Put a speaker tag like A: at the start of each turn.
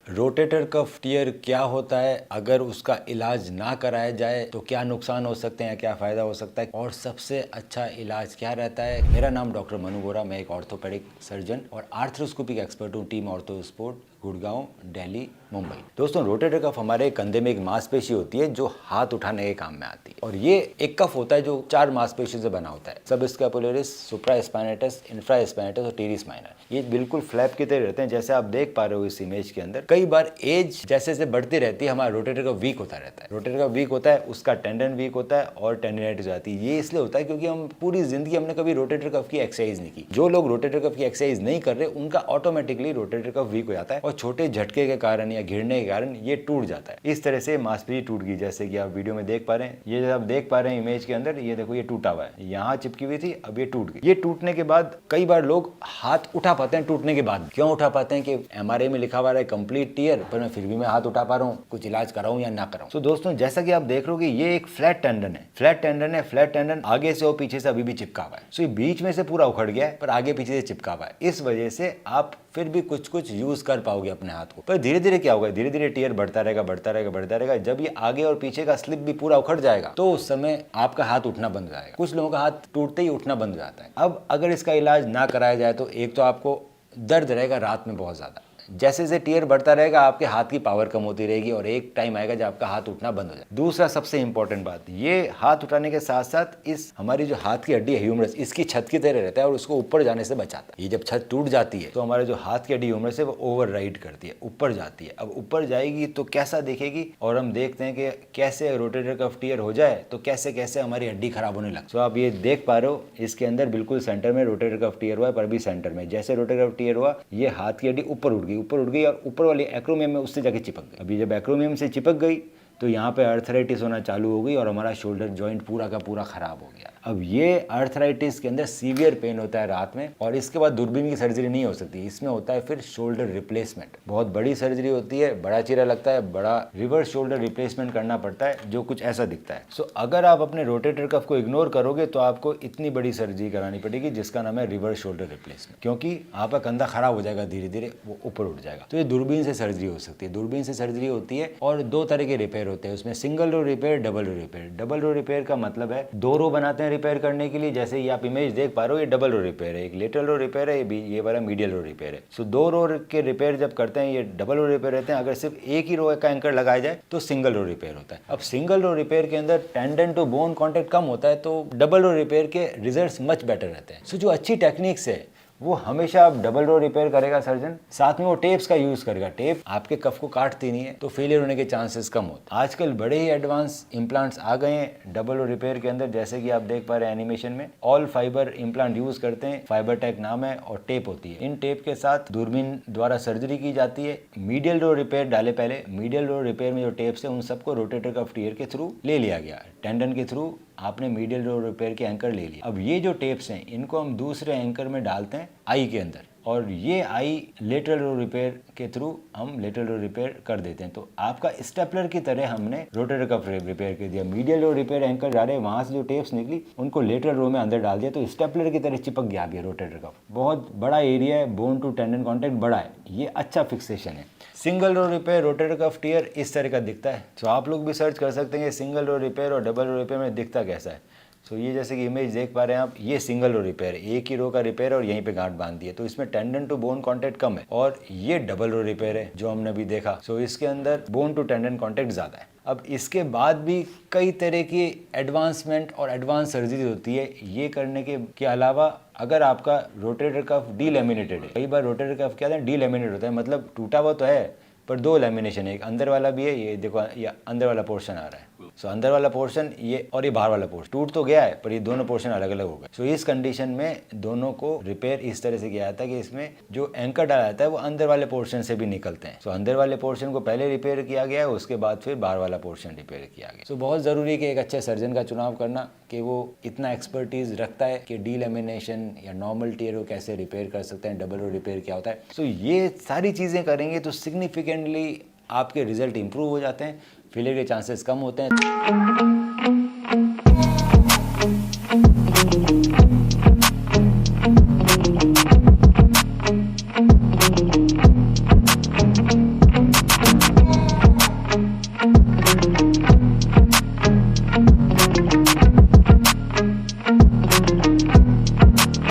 A: Rotator cuff tier क्या होता है, अगर उसका इलाज ना कराया जाए तो क्या नुकसान हो सकते हैं, क्या फ़ायदा हो सकता है और सबसे अच्छा इलाज क्या रहता है। मेरा नाम डॉक्टर मनु गोरा, मैं एक ऑर्थोपेडिक सर्जन और आर्थ्रोस्कोपिक एक्सपर्ट हूँ। Team ortho sport, Gurgaon, Delhi, Mumbai. दोस्तों, रोटेटर कफ हमारे कंधे में एक मांसपेशी होती है जो हाथ उठाने के काम में आती है और ये एक कफ होता है जो 4 मांसपेशियों से बना होता है। सबस्कैपुलरिस, सुप्रास्पाइनेटस, इंफ्रास्पाइनेटस और टीरिस माइनर। ये बिल्कुल फ्लैप की तरह रहते हैं, जैसे आप देख पा रहे हो इस इमेज के अंदर। कई बार एज जैसे जैसे बढ़ती रहती है हमारा रोटेटर कफ वीक होता रहता है। रोटेटर कफ वीक होता है, उसका टेंडन वीक होता है और टेंडिनाइटिस आती है। ये इसलिए होता है क्योंकि हम पूरी जिंदगी हमने कभी रोटेटर कफ की एक्सरसाइज नहीं की। जो लोग रोटेटर कफ की एक्सरसाइज नहीं कर रहे उनका ऑटोमेटिकली रोटेटर कफ वीक हो जाता है और छोटे झटके के कारण या गिरने के कारण ये टूट जाता है। इस तरह से मांसपेशी टूट गई, जैसे कि आप वीडियो में देख पा रहे हैं। ये जो आप देख पा रहे हैं इमेज के अंदर, ये देखो ये टूटा हुआ है, यहाँ चिपकी हुई थी, अब ये टूट गई। ये टूटने के बाद कई बार लोग हाथ उठा पाते हैं टूटने के बाद। क्यों उठा पाते हैं कि एमआरआई में लिखा हुआ है कंप्लीट टीयर, पर मैं फिर भी मैं हाथ उठा पा रहा हूँ, कुछ इलाज कराऊं या ना कराऊं। तो दोस्तों, जैसा कि आप देख रहे हो कि ये एक फ्लैट टेंडन है। फ्लैट टेंडन है, फ्लैट टेंडन आगे से और पीछे से अभी भी चिपका हुआ है। सो ये बीच में से पूरा उखड़ गया है पर आगे पीछे से चिपका हुआ है। इस वजह से आप फिर भी कुछ कुछ यूज कर पाओगे अपने हाथ को, पर धीरे धीरे क्या होगा, धीरे धीरे टीयर बढ़ता रहेगा, बढ़ता रहेगा, बढ़ता रहेगा। जब ये आगे और पीछे का स्लिप भी पूरा उखड़ जाएगा तो उस समय आपका हाथ उठना बंद हो जाएगा। कुछ लोगों का हाथ टूटते ही उठना बंद हो जाता है। अब अगर इसका इलाज ना कराया जाए तो एक तो आपको दर्द रहेगा रात में बहुत ज्यादा। जैसे जैसे टीयर बढ़ता रहेगा आपके हाथ की पावर कम होती रहेगी और एक टाइम आएगा जब आपका हाथ उठना बंद हो जाए। दूसरा सबसे इंपॉर्टेंट बात, ये हाथ उठाने के साथ साथ इस हमारी जो हाथ की हड्डी है ह्यूमरस, इसकी छत की तरह रहता है और उसको ऊपर जाने से बचाता है। ये जब छत टूट जाती है तो हमारे जो हाथ की हड्डी ह्यूमरस है वो ओवर राइड करती है, ऊपर जाती है। अब ऊपर जाएगी तो कैसा दिखेगी, और हम देखते हैं कि कैसे रोटेटर कफ टीयर हो जाए तो कैसे कैसे हमारी हड्डी खराब होने लगती है। तो आप ये देख पा रहे हो, इसके अंदर बिल्कुल सेंटर में रोटेटर कफ टीयर हुआ है, पर भी सेंटर में जैसे रोटेटर कफ टीयर हुआ ये हाथ की हड्डी ऊपर उठ गई, ऊपर उठ गई और ऊपर वाली एक्रोमियम में उससे जाके चिपक गई। अभी जब एक्रोमियम से चिपक गई तो यहाँ पे अर्थराइटिस होना चालू हो गई और हमारा शोल्डर जॉइंट पूरा का पूरा खराब हो गया। अब ये अर्थराइटिस के अंदर सीवियर पेन होता है रात में और इसके बाद दूरबीन की सर्जरी नहीं हो सकती। इसमें होता है फिर शोल्डर रिप्लेसमेंट, बहुत बड़ी सर्जरी होती है, बड़ा चीरा लगता है, बड़ा रिवर्स शोल्डर रिप्लेसमेंट करना पड़ता है जो कुछ ऐसा दिखता है। सो अगर आप अपने रोटेटर कफ को इग्नोर करोगे तो आपको इतनी बड़ी सर्जरी करानी पड़ेगी जिसका नाम है रिवर्स शोल्डर रिप्लेसमेंट, क्योंकि आपका कंधा खराब हो जाएगा, धीरे धीरे वो ऊपर उठ जाएगा। तो ये दूरबीन से सर्जरी हो सकती है। दूरबीन से सर्जरी होती है और 2 तरह के रिपेयर होते हैं उसमें, single row repair, double row repair. Double row repair का मतलब है 2 रो बनाते हैं रिपेयर करने के लिए। जैसे ये आप इमेज देख पा रहे हो, ये डबल रो रिपेयर है, एक लेटरल रो रिपेयर है, ये वाला मीडियल रो रिपेयर है। सो 2 रो के रिपेयर जब करते हैं ये डबल रो रिपेयर रहते हैं। अगर सिर्फ एक ही रो का एंकर लगाया जाए तो सिंगल रो रिपेयर होता है। अब सिंगल रो रिपेयर के अंदर टेंडन टू बोन कॉन्टेक्ट कम होता है तो डबल रो रिपेयर के रिजल्ट्स मच बेटर रहते हैं। सो जो अच्छी टेक्निक्स है वो हमेशा आप डबल रो रिपेयर करेगा सर्जन, साथ में वो टेप्स का यूज करेगा। टेप आपके कफ को काटती नहीं है तो फेलियर होने के चांसेस कम होते हैं। आजकल बड़े ही एडवांस इम्प्लांट्स आ गए हैं डबल रो रिपेयर के अंदर, जैसे कि आप देख पा रहे हैं एनिमेशन में। ऑल फाइबर इम्प्लांट यूज करते हैं, फाइबर टेक नाम है और टेप होती है। इन टेप के साथ दूरबीन द्वारा सर्जरी की जाती है। मीडियल रो रिपेयर डाले पहले, मीडियल रो रिपेयर में जो टेप्स है उन सबको रोटेटर कफ टीयर के थ्रू ले लिया गया, टेंडन के थ्रू आपने मीडियल रो रिपेयर के एंकर ले लिया। अब ये जो टेप्स हैं इनको हम दूसरे एंकर में डालते हैं आई के अंदर और ये आई लेटरल रो रिपेयर के थ्रू हम लेटरल रो रिपेयर कर देते हैं। तो आपका स्टेपलर की तरह हमने रोटेटर कफ रिपेयर कर दिया। मीडियल रो रिपेयर एंकर डाले, वहां से जो टेप्स निकली उनको लेटरल रो में अंदर डाल दिया तो स्टेपलर की तरह चिपक गया अभी रोटेटर कफ। बहुत बड़ा एरिया है, बोन टू टेंडन कॉन्टेक्ट बड़ा है, ये अच्छा फिक्सेशन है। Single row repair rotator cuff tear इस तरह का दिखता है। तो आप लोग भी सर्च कर सकते हैं सिंगल रो रिपेयर और डबल रो रिपेयर में दिखता कैसा है। सो ये जैसे कि इमेज देख पा रहे हैं आप, ये सिंगल रो रिपेयर है, एक ही रो का रिपेयर और यहीं पे गांठ बांध दी है तो इसमें टेंडन टू बोन कांटेक्ट कम है। और ये डबल रो रिपेयर है जो हमने अभी देखा, सो इसके अंदर बोन टू टेंडन कांटेक्ट ज्यादा है। अब इसके बाद भी कई तरह की एडवांसमेंट और एडवांस सर्जरी होती है। ये करने के अलावा अगर आपका रोटेटर कफ डीलैमिनेटेड है, कई बार रोटेटर कफ क्या है डीलैमिनेट होता है, मतलब टूटा हुआ तो है पर 2 लैमिनेशन है, एक अंदर वाला भी है, ये देखो ये अंदर वाला पोर्शन आ रहा है। सो अंदर वाला पोर्शन ये और ये बाहर वाला पोर्शन टूट तो गया है पर ये दोनों पोर्शन अलग अलग हो गए। सो इस कंडीशन में दोनों को रिपेयर इस तरह से किया जाता है कि इसमें जो एंकर डाला जाता है वो अंदर वाले पोर्शन से भी निकलते हैं। सो अंदर वाले पोर्शन को पहले रिपेयर किया गया है, उसके बाद फिर बाहर वाला पोर्शन रिपेयर किया गया। सो बहुत जरूरी है कि एक अच्छे सर्जन का चुनाव करना कि वो इतना एक्सपर्टीज रखता है कि डीलैमिनेशन या नॉर्मल टीयर को कैसे रिपेयर कर सकते हैं, डबल रो रिपेयर क्या होता है। सो ये सारी चीजें करेंगे तो सिग्निफिकेंटली आपके रिजल्ट इंप्रूव हो जाते हैं, फेलियर के चांसेस कम होते हैं।